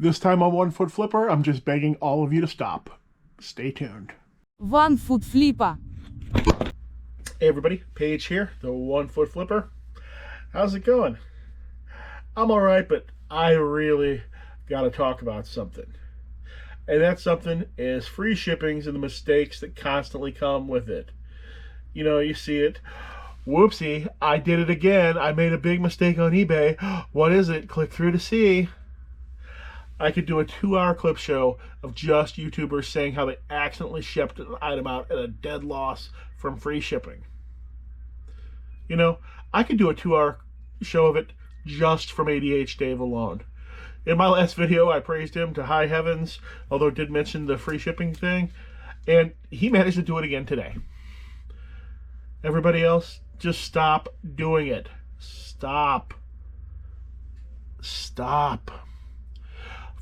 This time on One Foot Flipper, I'm just begging all of you to stop. Stay tuned. One foot flipper. Hey everybody, Paige here, the One Foot Flipper. How's it going? I'm alright, but I really gotta talk about something. And that something is free shippings and the mistakes that constantly come with it. You know, you see it. Whoopsie, I did it again. I made a big mistake on eBay. What is it? Click through to see. I could do a 2-hour clip show of just YouTubers saying how they accidentally shipped an item out at a dead loss from free shipping. You know, I could do a 2-hour show of it just from ADH Dave alone. In my last video, I praised him to high heavens, although it did mention the free shipping thing, and he managed to do it again today. Everybody else, just stop doing it. Stop. Stop.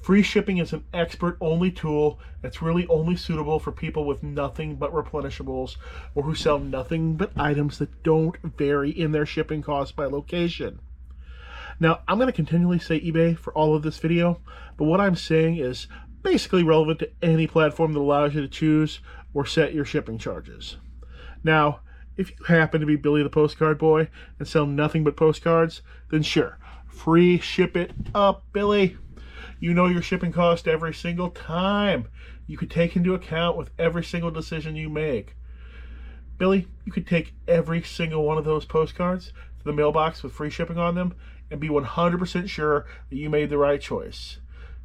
Free shipping is an expert-only tool that's really only suitable for people with nothing but replenishables or who sell nothing but items that don't vary in their shipping costs by location. Now, I'm going to continually say eBay for all of this video, but what I'm saying is basically relevant to any platform that allows you to choose or set your shipping charges. Now, if you happen to be Billy the Postcard Boy and sell nothing but postcards, then sure, free ship it up, Billy. You know your shipping cost every single time. You could take into account with every single decision you make. Billy, you could take every single one of those postcards to the mailbox with free shipping on them and be 100% sure that you made the right choice.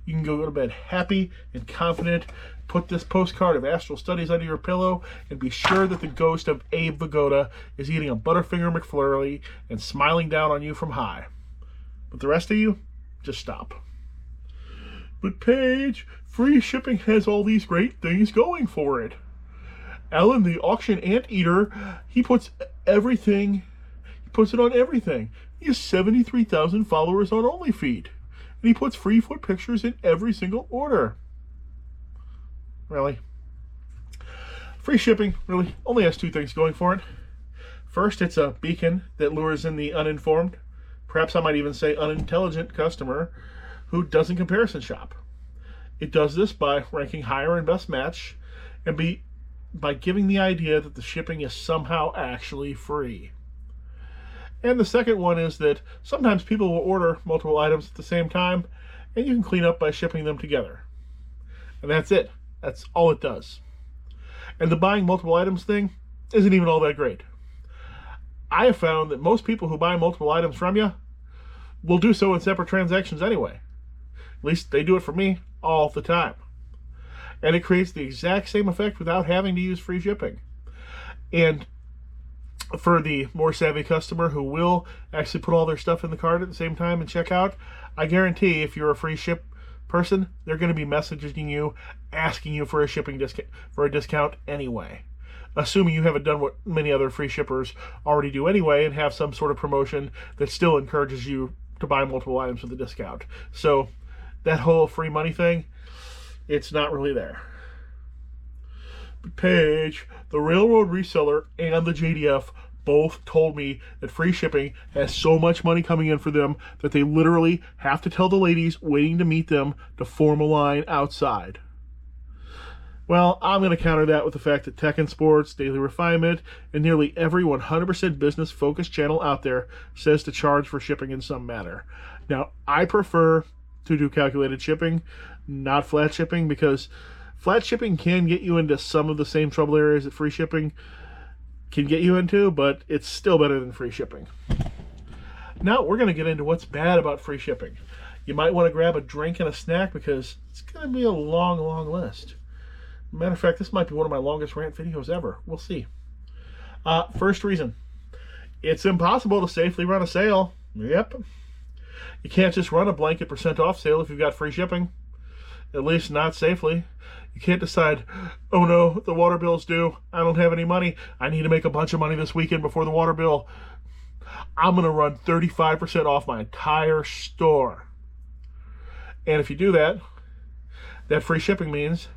You can go to bed happy and confident, put this postcard of Astral Studies under your pillow, and be sure that the ghost of Abe Vigoda is eating a Butterfinger McFlurry and smiling down on you from high. But the rest of you, just stop. But Paige, free shipping has all these great things going for it. Alan, the auction anteater, he puts it on everything. He has 73,000 followers on OnlyFeed. And he puts free foot pictures in every single order. Really? Free shipping really only has two things going for it. First, it's a beacon that lures in the uninformed, perhaps I might even say unintelligent customer who doesn't comparison shop. It does this by ranking higher in best match and by giving the idea that the shipping is somehow actually free. And the second one is that sometimes people will order multiple items at the same time and you can clean up by shipping them together. And that's it. That's all it does. And the buying multiple items thing isn't even all that great. I have found that most people who buy multiple items from you will do so in separate transactions anyway. At least they do it for me all the time. And it creates the exact same effect without having to use free shipping. And for the more savvy customer who will actually put all their stuff in the cart at the same time and check out, I guarantee if you're a free ship person, they're going to be messaging you, asking you for a shipping discount anyway. Assuming you haven't done what many other free shippers already do anyway and have some sort of promotion that still encourages you to buy multiple items with a discount. So that whole free money thing, it's not really there. But Paige, the railroad reseller and the JDF both told me that free shipping has so much money coming in for them that they literally have to tell the ladies waiting to meet them to form a line outside. Well, I'm going to counter that with the fact that Tech and Sports, Daily Refinement, and nearly every 100% business-focused channel out there says to charge for shipping in some manner. Now, I prefer to do calculated shipping, not flat shipping, because flat shipping can get you into some of the same trouble areas that free shipping can get you into, but it's still better than free shipping. Now, we're going to get into what's bad about free shipping. You might want to grab a drink and a snack because it's going to be a long, long list. Matter of fact, this might be one of my longest rant videos ever. We'll see. First reason. It's impossible to safely run a sale. Yep. You can't just run a blanket % off sale if you've got free shipping. At least not safely. You can't decide, oh no, the water bill's due. I don't have any money. I need to make a bunch of money this weekend before the water bill. I'm going to run 35% off my entire store. And if you do that, that free shipping means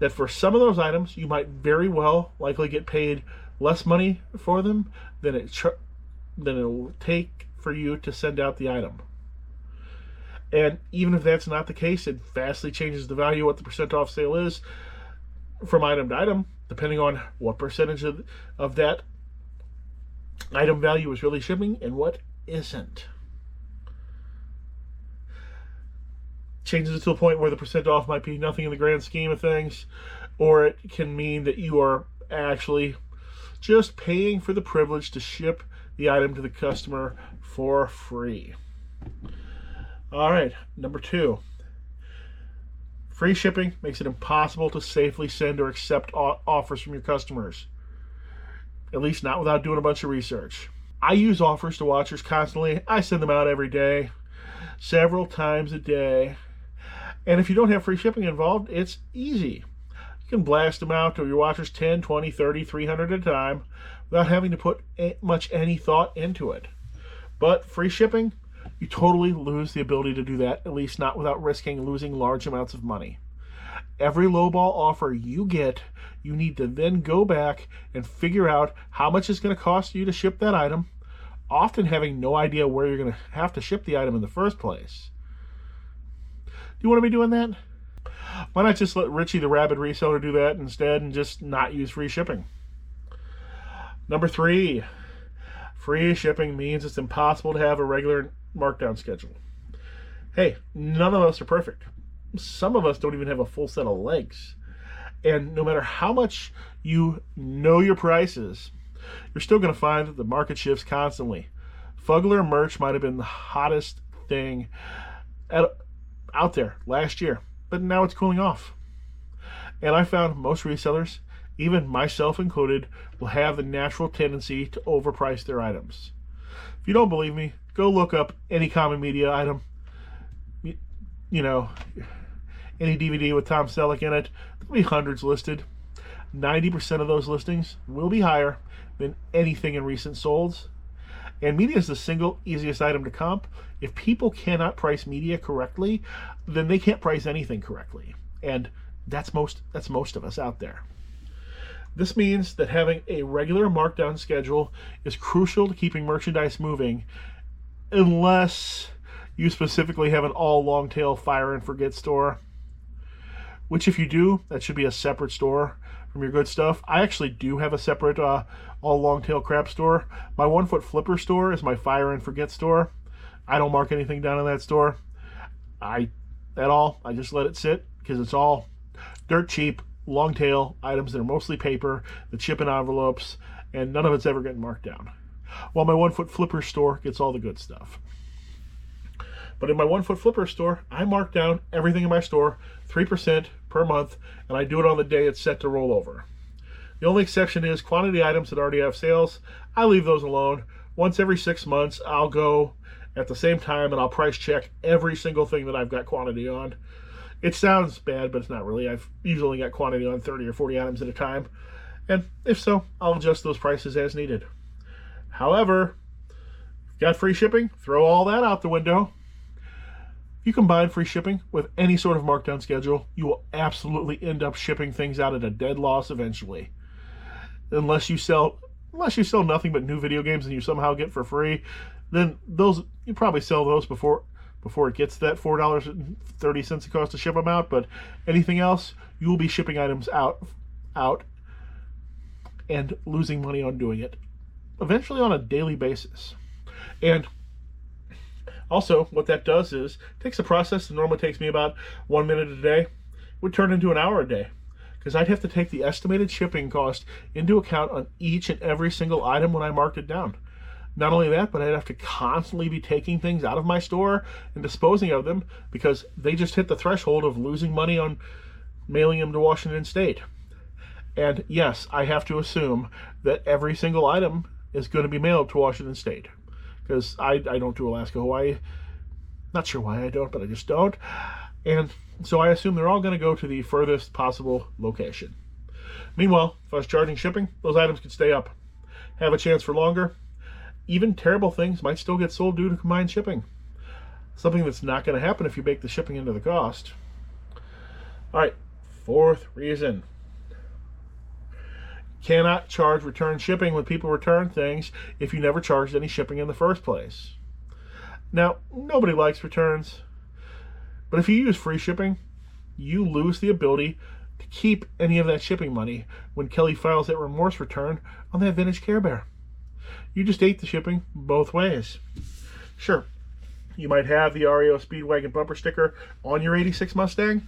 that for some of those items, you might very well likely get paid less money for them than it will take for you to send out the item. And even if that's not the case, it vastly changes the value of what the percent off sale is from item to item, depending on what percentage of that item value is really shipping and what isn't. Changes it to a point where the percent off might be nothing in the grand scheme of things, or it can mean that you are actually just paying for the privilege to ship the item to the customer for free. All right, number 2. Free shipping makes it impossible to safely send or accept offers from your customers, at least not without doing a bunch of research. I use offers to watchers constantly. I send them out every day, several times a day. And if you don't have free shipping involved, it's easy. You can blast them out to your watchers 10, 20, 30, 300 at a time without having to put much any thought into it. But free shipping, you totally lose the ability to do that, at least not without risking losing large amounts of money. Every lowball offer you get, you need to then go back and figure out how much it's going to cost you to ship that item, often having no idea where you're going to have to ship the item in the first place. Do you want to be doing that? Why not just let Richie the rabid reseller do that instead and just not use free shipping? Number 3, free shipping means it's impossible to have a regular markdown schedule. Hey, none of us are perfect. Some of us don't even have a full set of legs. And no matter how much you know your prices, you're still going to find that the market shifts constantly. Fuggler merch might have been the hottest thing out there last year, but now it's cooling off. And I found most resellers, even myself included, will have the natural tendency to overprice their items. If you don't believe me, go look up any common media item, you know, any DVD with Tom Selleck in it. There'll be hundreds listed. 90% of those listings will be higher than anything in recent solds. And media is the single easiest item to comp. If people cannot price media correctly, then they can't price anything correctly. And that's most of us out there. This means that having a regular markdown schedule is crucial to keeping merchandise moving, unless you specifically have an all long tail fire and forget store, which if you do, that should be a separate store from your good stuff. I actually do have a separate all long tail crap store. My 1footflipper store is my fire and forget store. I don't mark anything down in that store at all. I just let it sit because it's all dirt cheap long tail items that are mostly paper that ship in envelopes, and none of it's ever getting marked down. While my 1footflipper store gets all the good stuff. But in my 1footflipper store, I mark down everything in my store 3% per month, and I do it on the day it's set to roll over. The only exception is quantity items that already have sales. I leave those alone. Once every 6 months, I'll go at the same time and I'll price check every single thing that I've got quantity on. It sounds bad, but it's not really. I've usually got quantity on 30 or 40 items at a time. And if so, I'll adjust those prices as needed. However, got free shipping? Throw all that out the window. If you combine free shipping with any sort of markdown schedule, you will absolutely end up shipping things out at a dead loss eventually. Unless you sell nothing but new video games and you somehow get for free, then those you probably sell those before it gets that $4.30 it costs to ship them out. But anything else, you will be shipping items out and losing money on doing it, eventually on a daily basis. And also, what that does is takes a process that normally takes me about 1 minute a day, would turn into an hour a day, because I'd have to take the estimated shipping cost into account on each and every single item when I marked it down. Not only that, but I'd have to constantly be taking things out of my store and disposing of them because they just hit the threshold of losing money on mailing them to Washington State. And yes, I have to assume that every single item is going to be mailed to Washington State, because I don't do Alaska, Hawaii. Not sure why I don't, but I just don't. And so I assume they're all going to go to the furthest possible location. Meanwhile, if I was charging shipping, those items could stay up, have a chance for longer. Even terrible things might still get sold due to combined shipping. Something that's not going to happen if you bake the shipping into the cost. All right, 4th reason. Cannot charge return shipping when people return things if you never charged any shipping in the first place. Now, nobody likes returns, But if you use free shipping, you lose the ability to keep any of that shipping money when Kelly files that remorse return on that vintage Care Bear. You just ate the shipping both ways. Sure, you might have the REO Speedwagon bumper sticker on your 86 Mustang,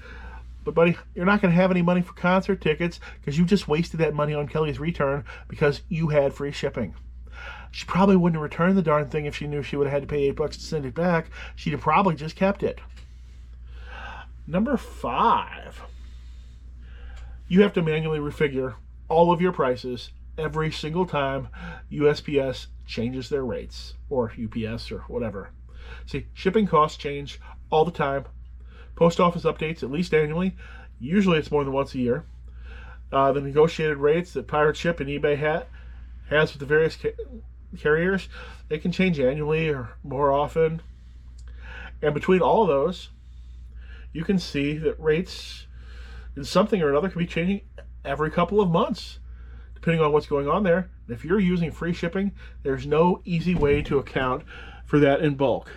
but buddy, you're not going to have any money for concert tickets because you just wasted that money on Kelly's return because you had free shipping. She probably wouldn't have returned the darn thing if she knew she would have had to pay $8 to send it back. She'd have probably just kept it. Number 5, you have to manually refigure all of your prices every single time USPS changes their rates, or UPS, or whatever. See, shipping costs change all the time. Post office updates at least annually. Usually it's more than once a year. The negotiated rates that Pirate Ship and eBay has with the various carriers, they can change annually or more often. And between all of those, you can see that rates in something or another can be changing every couple of months, depending on what's going on there. If you're using free shipping, there's no easy way to account for that in bulk.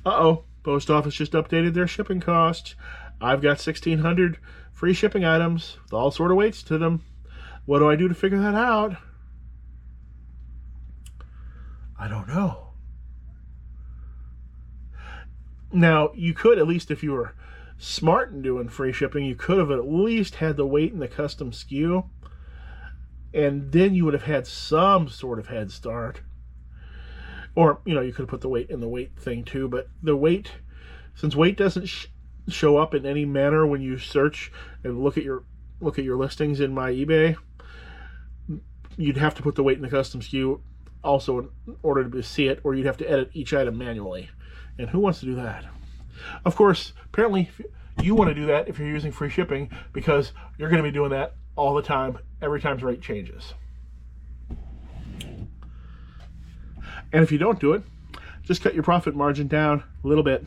Post office just updated their shipping costs. I've got 1,600 free shipping items with all sort of weights to them. What do I do to figure that out? I don't know. Now, you could, at least if you were smart in doing free shipping, you could have at least had the weight in the custom SKU, and then you would have had some sort of head start. Or, you could have put the weight in the weight thing too, but the weight, since weight doesn't show up in any manner when you search and look at your listings in my eBay, you'd have to put the weight in the custom SKU also in order to see it, or you'd have to edit each item manually. And who wants to do that? Of course, apparently you want to do that if you're using free shipping, because you're going to be doing that all the time, every time the rate changes. And if you don't do it, just cut your profit margin down a little bit.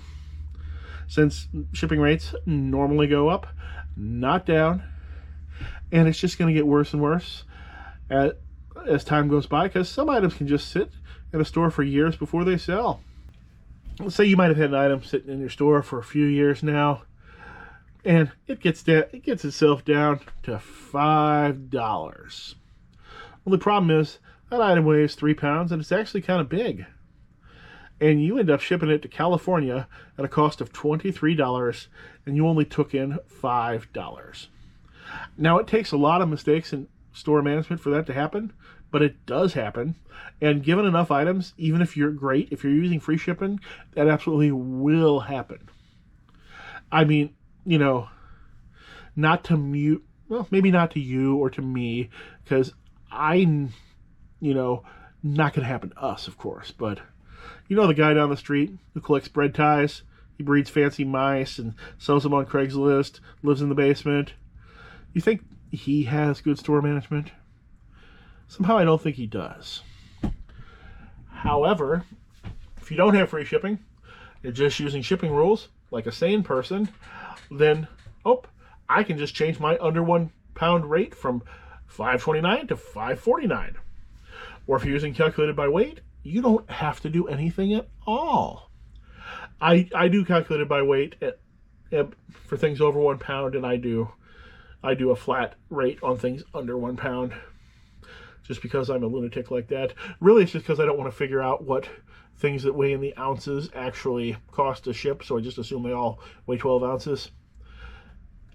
Since shipping rates normally go up, not down, and it's just going to get worse and worse as time goes by, because some items can just sit in a store for years before they sell. Let's say you might have had an item sitting in your store for a few years now, and it gets itself down to $5. Well, the problem is that item weighs 3 pounds, and it's actually kind of big. And you end up shipping it to California at a cost of $23, and you only took in $5. Now, it takes a lot of mistakes in store management for that to happen, but it does happen. And given enough items, even if you're using free shipping, that absolutely will happen. I mean, not to maybe not to you or to me, because not going to happen to us, of course, but the guy down the street who collects bread ties, he breeds fancy mice and sells them on Craigslist, lives in the basement. You think he has good store management? Somehow I don't think he does. However, if you don't have free shipping, you're just using shipping rules like a sane person, then, I can just change my under 1 pound rate from $5.29 to $5.49. Or if you're using calculated by weight, you don't have to do anything at all. I do calculated by weight for things over 1 pound, and I do a flat rate on things under 1 pound, just because I'm a lunatic like that. Really, it's just because I don't want to figure out what things that weigh in the ounces actually cost to ship, so I just assume they all weigh 12 ounces.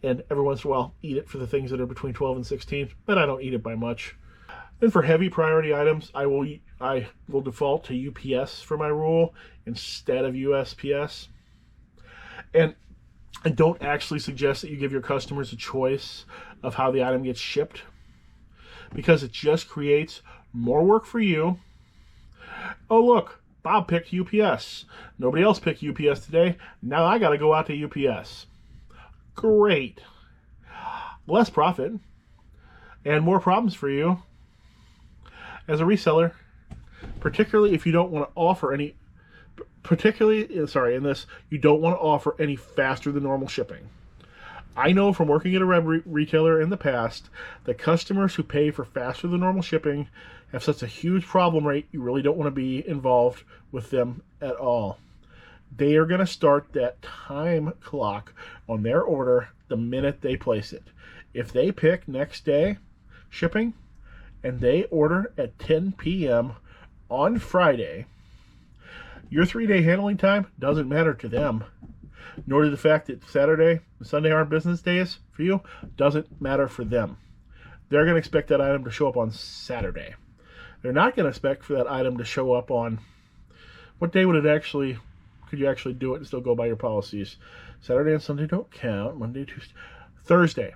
And every once in a while, eat it for the things that are between 12 and 16, but I don't eat it by much. Then for heavy priority items, I will default to UPS for my rule instead of USPS. And I don't actually suggest that you give your customers a choice of how the item gets shipped, because it just creates more work for you. Oh, look, Bob picked UPS. Nobody else picked UPS today. Now I got to go out to UPS. Great. Less profit and more problems for you as a reseller, particularly if you don't want to offer any, you don't want to offer any faster than normal shipping. I know from working at a retailer in the past that customers who pay for faster than normal shipping have such a huge problem rate, you really don't want to be involved with them at all. They are going to start that time clock on their order the minute they place it. If they pick next day shipping and they order at 10 p.m. on Friday, your 3-day handling time doesn't matter to them. Nor does the fact that Saturday and Sunday aren't business days for you doesn't matter for them. They're going to expect that item to show up on Saturday. They're not going to expect for that item to show up on, what day would it actually, could you actually do it and still go by your policies? Saturday and Sunday don't count. Monday, Tuesday, Thursday.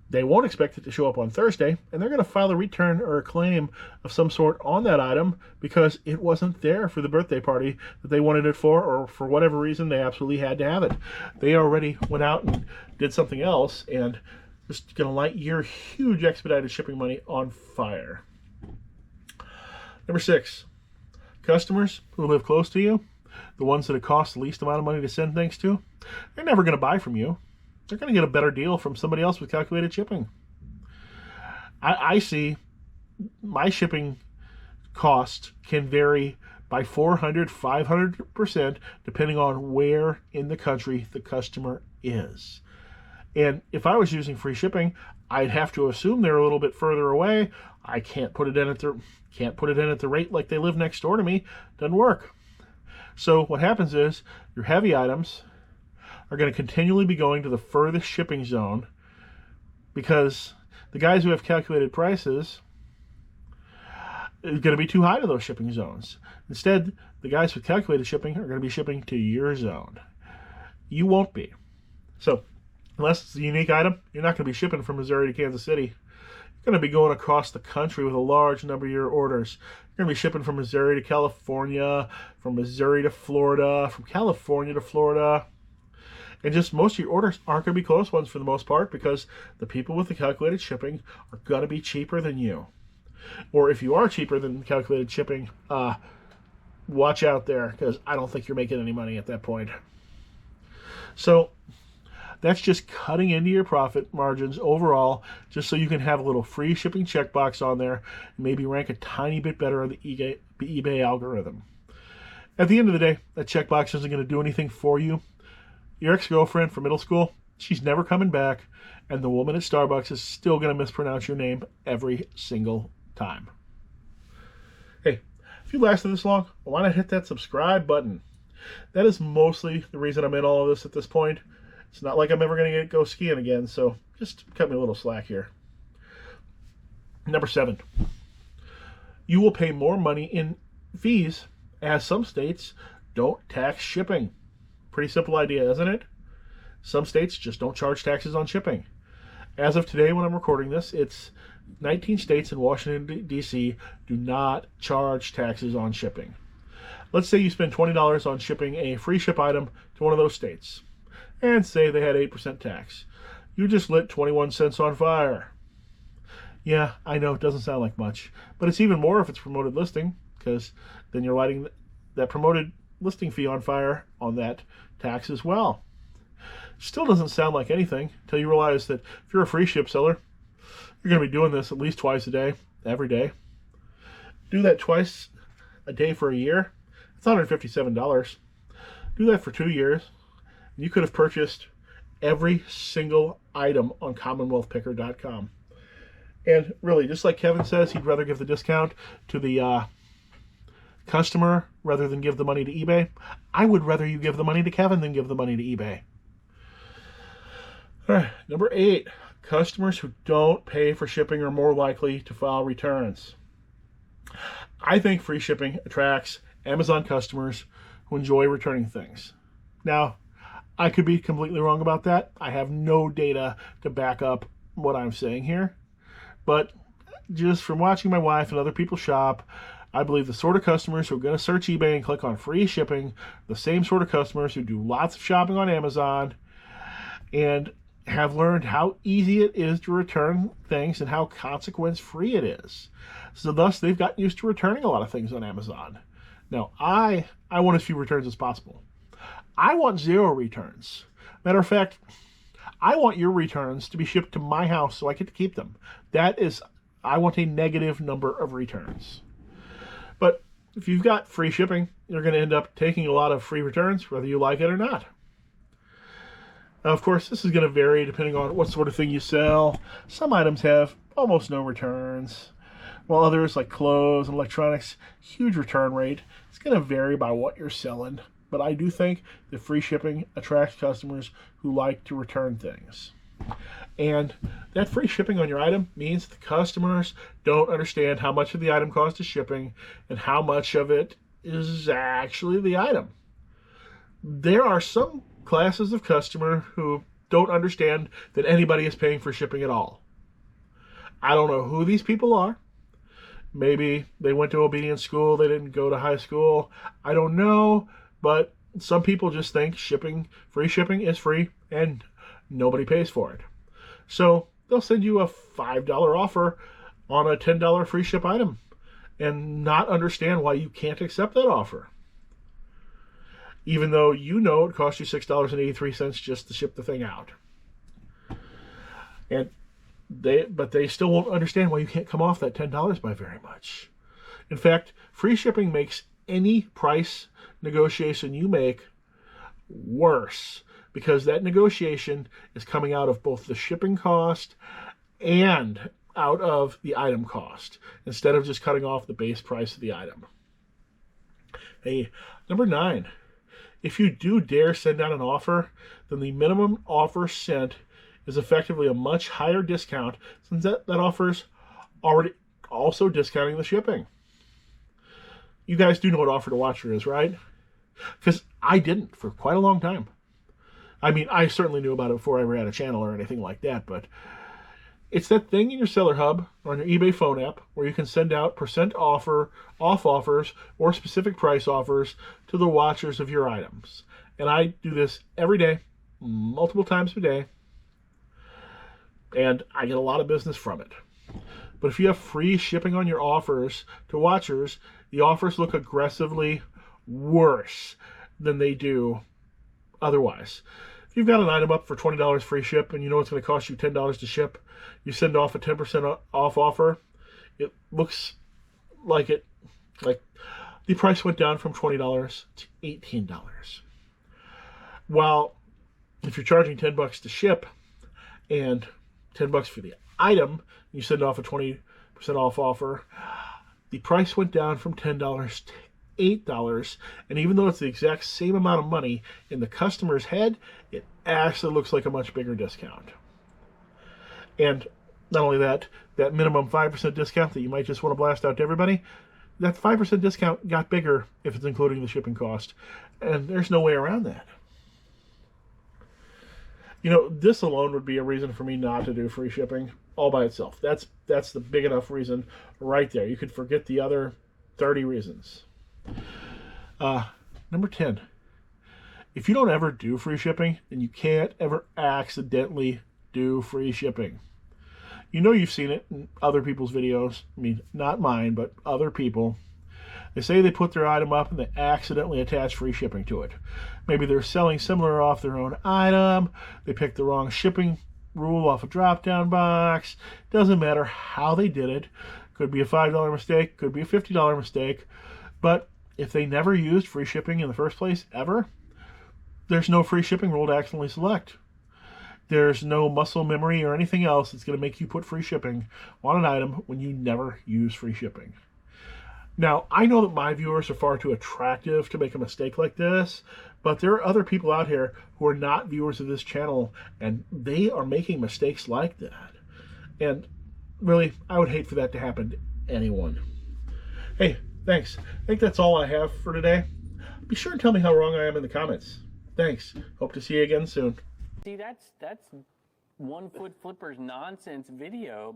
They won't expect it to show up on Thursday, and they're going to file a return or a claim of some sort on that item because it wasn't there for the birthday party that they wanted it for, or for whatever reason they absolutely had to have it. They already went out and did something else, and just going to light your huge expedited shipping money on fire. Number 6, customers who live close to you, the ones that it costs the least amount of money to send things to, they're never going to buy from you. They're going to get a better deal from somebody else with calculated shipping. I see my shipping cost can vary by 400, 500% depending on where in the country the customer is. And if I was using free shipping, I'd have to assume they're a little bit further away. I can't put it in at the rate like they live next door to me. Doesn't work. So what happens is your heavy items are going to continually be going to the furthest shipping zone because the guys who have calculated prices is going to be too high to those shipping zones. Instead, the guys with calculated shipping are going to be shipping to your zone. You won't be. So, unless it's a unique item, you're not going to be shipping from Missouri to Kansas City. You're going to be going across the country with a large number of your orders. You're going to be shipping from Missouri to California, from Missouri to Florida, from California to Florida. And just most of your orders aren't going to be close ones for the most part because the people with the calculated shipping are going to be cheaper than you. Or if you are cheaper than calculated shipping, watch out there because I don't think you're making any money at that point. So that's just cutting into your profit margins overall just so you can have a little free shipping checkbox on there and maybe rank a tiny bit better on the eBay algorithm. At the end of the day, that checkbox isn't going to do anything for you. Your ex-girlfriend from middle school, she's never coming back, and the woman at Starbucks is still going to mispronounce your name every single time. Hey, if you lasted this long, why not hit that subscribe button? That is mostly the reason I'm in all of this at this point. It's not like I'm ever going to go skiing again, so just cut me a little slack here. Number 7, you will pay more money in fees as some states don't tax shipping. Pretty simple idea, isn't it? Some states just don't charge taxes on shipping. As of today, when I'm recording this, it's 19 states and Washington, D.C. do not charge taxes on shipping. Let's say you spend $20 on shipping a free ship item to one of those states, and say they had 8% tax. You just lit 21 cents on fire. Yeah, I know it doesn't sound like much, but it's even more if it's promoted listing, because then you're lighting that promoted listing fee on fire on that tax as well. Still doesn't sound like anything until you realize that if you're a free ship seller, you're going to be doing this at least twice a day, every day. Do that twice a day for a year. It's $157. Do that for 2 years. You could have purchased every single item on CommonwealthPicker.com. And really, just like Kevin says, he'd rather give the discount to the customer rather than give the money to eBay. I would rather you give the money to Kevin than give the money to eBay. All right, number 8, customers who don't pay for shipping are more likely to file returns. I think free shipping attracts Amazon customers who enjoy returning things. Now, I could be completely wrong about that. I have no data to back up what I'm saying here. But just from watching my wife and other people shop, I believe the sort of customers who are going to search eBay and click on free shipping, the same sort of customers who do lots of shopping on Amazon and have learned how easy it is to return things and how consequence-free it is. So thus, they've gotten used to returning a lot of things on Amazon. Now, I want as few returns as possible. I want 0 returns. Matter of fact, I want your returns to be shipped to my house so I get to keep them. I want a negative number of returns. But if you've got free shipping, you're going to end up taking a lot of free returns, whether you like it or not. Of course, this is going to vary depending on what sort of thing you sell. Some items have almost no returns, while others, like clothes and electronics, huge return rate. It's going to vary by what you're selling, but I do think that free shipping attracts customers who like to return things. And that free shipping on your item means the customers don't understand how much of the item cost is shipping and how much of it is actually the item. There are some classes of customer who don't understand that anybody is paying for shipping at all. I don't know who these people are. Maybe they went to obedience school, they didn't go to high school. I don't know, but some people just think free shipping is free and nobody pays for it. So they'll send you a $5 offer on a $10 free ship item and not understand why you can't accept that offer. Even though you know it costs you $6.83 just to ship the thing out. But they still won't understand why you can't come off that $10 by very much. In fact, free shipping makes any price negotiation you make worse, because that negotiation is coming out of both the shipping cost and out of the item cost, instead of just cutting off the base price of the item. Hey, number 9. If you do dare send out an offer, then the minimum offer sent is effectively a much higher discount, since that offer's already also discounting the shipping. You guys do know what offer to watcher is, right? Because I didn't for quite a long time. I mean, I certainly knew about it before I ever had a channel or anything like that, but it's that thing in your Seller Hub or on your eBay phone app where you can send out % off offers or specific price offers to the watchers of your items. And I do this every day, multiple times a day, and I get a lot of business from it. But if you have free shipping on your offers to watchers, the offers look aggressively worse than they do otherwise. If you've got an item up for $20 free ship and you know it's going to cost you $10 to ship, you send off a 10% off offer, it looks like the price went down from $20 to $18. While if you're charging $10 to ship and $10 for the item, you send off a 20% off offer, the price went down from $10 to $8, and even though it's the exact same amount of money, in the customer's head, it actually looks like a much bigger discount. And not only that, that minimum 5% discount that you might just want to blast out to everybody, that 5% discount got bigger if it's including the shipping cost, and there's no way around that. You know, this alone would be a reason for me not to do free shipping all by itself. That's the big enough reason right there. You could forget the other 30 reasons. Number 10. If you don't ever do free shipping, then you can't ever accidentally do free shipping. You know, you've seen it in other people's videos. I mean, not mine, but other people. They say they put their item up and they accidentally attach free shipping to it. Maybe they're selling similar off their own item. They picked the wrong shipping rule off a drop-down box. Doesn't matter how they did it. Could be a $5 mistake, could be a $50 mistake. But if they never used free shipping in the first place, ever, there's no free shipping rule to accidentally select. There's no muscle memory or anything else that's going to make you put free shipping on an item when you never use free shipping. Now, I know that my viewers are far too attractive to make a mistake like this, but there are other people out here who are not viewers of this channel, and they are making mistakes like that. And really, I would hate for that to happen to anyone. Hey, thanks. I think that's all I have for today. Be sure and tell me how wrong I am in the comments. Thanks. Hope to see you again soon. See, that's One Foot Flipper's nonsense video.